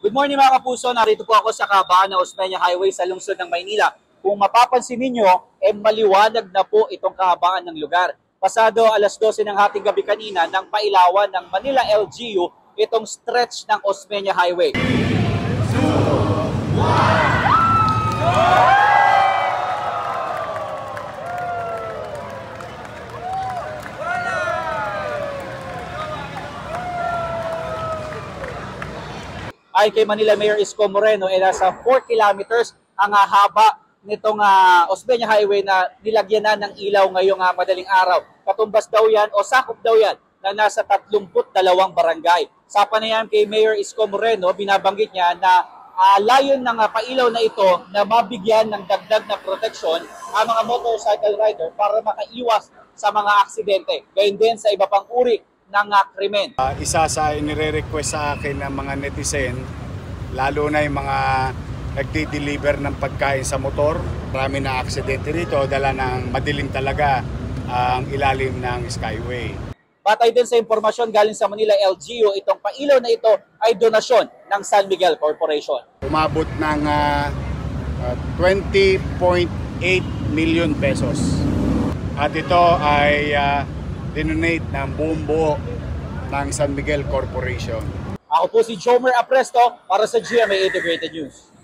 Good morning mga kapuso, narito po ako sa kahabaan ng Osmeña Highway sa lungsod ng Maynila. Kung mapapansin ninyo, maliwanag na po itong kahabaan ng lugar. Pasado alas 12 ng hating gabi kanina nang pailawan ng Manila LGU itong stretch ng Osmeña Highway. Ay kay Manila Mayor Isko Moreno, nasa 4 kilometers ang haba nitong Osmeña Highway na nilagyan na ng ilaw ngayong madaling araw. Katumbas daw yan o sakop daw yan na nasa 32 barangay. Sa panayam kay Mayor Isko Moreno, binabanggit niya na layon ng pailaw na ito na mabigyan ng dagdag na proteksyon ang mga motorcycle rider para makaiwas sa mga aksidente. Gayun din sa iba pang uri ng krimen. Isa sa inire-request sa akin ng mga netizen, lalo na yung mga nagdi-deliver ng pagkain sa motor. Marami na aksidente rito, dala ng madilim talaga ang ilalim ng Skyway. Batay din sa impormasyon galing sa Manila LGU, itong pailaw na ito ay donasyon ng San Miguel Corporation. Umabot ng 20.8 million pesos. At ito ay dinonate ng buong buo ng San Miguel Corporation. Ako po si Jomer Apresto para sa GMA Integrated News.